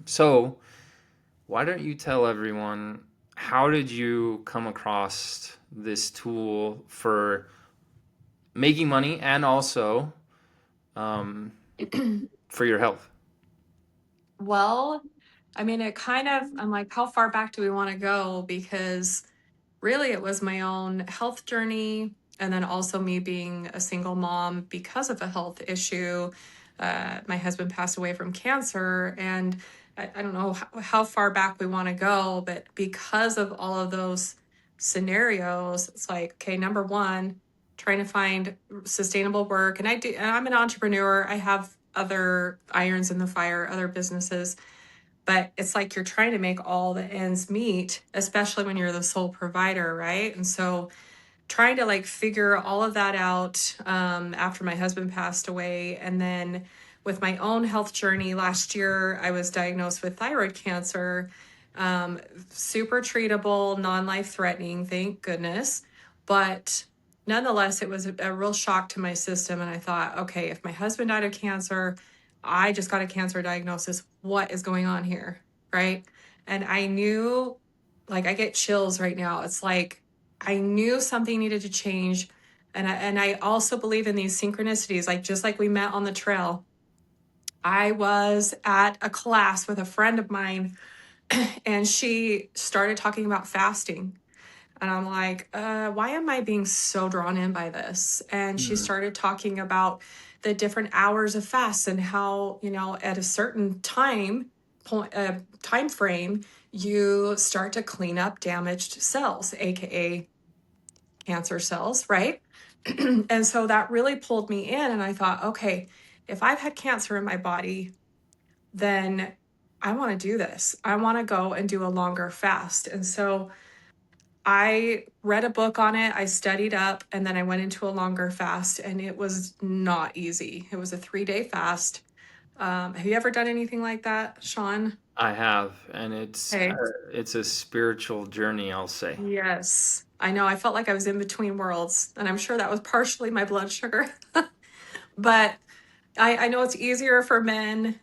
So why don't you tell everyone, how did you come across this tool for making money and also um, for your health? Well, I mean, I'm like, how far back do we want to go? Because really, it was my own health journey. And then also me being a single mom because of a health issue. My husband passed away from cancer. And I don't know how far back we want to go, but because of all of those scenarios, it's like, okay, number one, trying to find sustainable work. And I'm an entrepreneur. I have other irons in the fire, other businesses, but it's like you're trying to make all the ends meet, especially when you're the sole provider, right? And so trying to like figure all of that out after my husband passed away. And then with my own health journey last year, I was diagnosed with thyroid cancer, um, super treatable, non-life threatening, thank goodness. But nonetheless, it was a real shock to my system. And I thought, okay, if my husband died of cancer, I just got a cancer diagnosis. What is going on here? Right. And I knew, like, I get chills right now. It's like I knew something needed to change. And I also believe in these synchronicities, like just like we met on the trail. I was at a class with a friend of mine and she started talking about fasting. And I'm like, why am I being so drawn in by this? And she Hmm. started talking about the different hours of fast and how, at a certain time frame, you start to clean up damaged cells, aka cancer cells, right? And so that really pulled me in. And I thought, okay, if I've had cancer in my body, then I want to do this. I want to go and do a longer fast. And so I read a book on it, I studied up, and then I went into a longer fast, and it was not easy. It was a 3-day fast. Have you ever done anything like that, Sean? I have, and it's Hey. it's a spiritual journey, I'll say. Yes. I know. I felt like I was in between worlds, and I'm sure that was partially my blood sugar. But I know it's easier for men.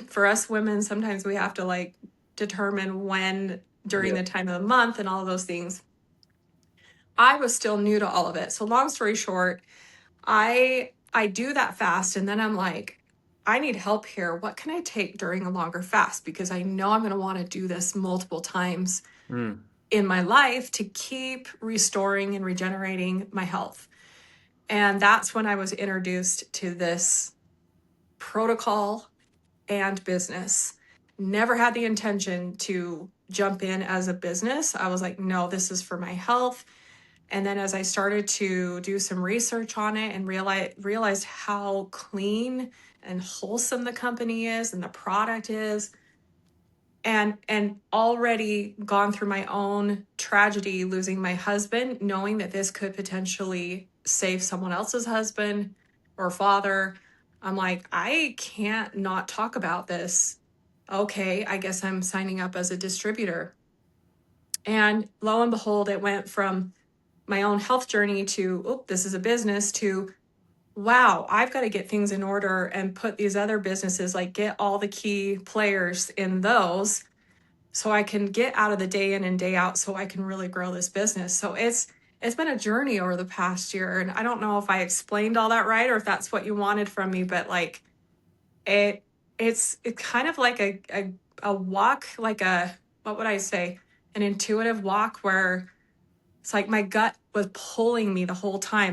For us women, sometimes we have to like determine when during Yeah. the time of the month and all of those things. I was still new to all of it. So long story short, I do that fast and then I'm like, I need help here. What can I take during a longer fast? Because I know I'm going to want to do this multiple times Mm. in my life to keep restoring and regenerating my health. And that's when I was introduced to this protocol and business. Never had the intention to jump in as a business. I was like, no, this is for my health. And then as I started to do some research on it and realized how clean and wholesome the company is and the product is, and already gone through my own tragedy losing my husband, knowing that this could potentially save someone else's husband or father, I'm like, I can't not talk about this. Okay, I guess I'm signing up as a distributor. And lo and behold, it went from my own health journey to, oh, this is a business, to, wow, I've got to get things in order and put these other businesses, like get all the key players in those so I can get out of the day in and day out so I can really grow this business. So it's been a journey over the past year. And I don't know if I explained all that right or if that's what you wanted from me, but like it it's kind of like a walk, like a, what would I say? An intuitive walk where it's like my gut was pulling me the whole time.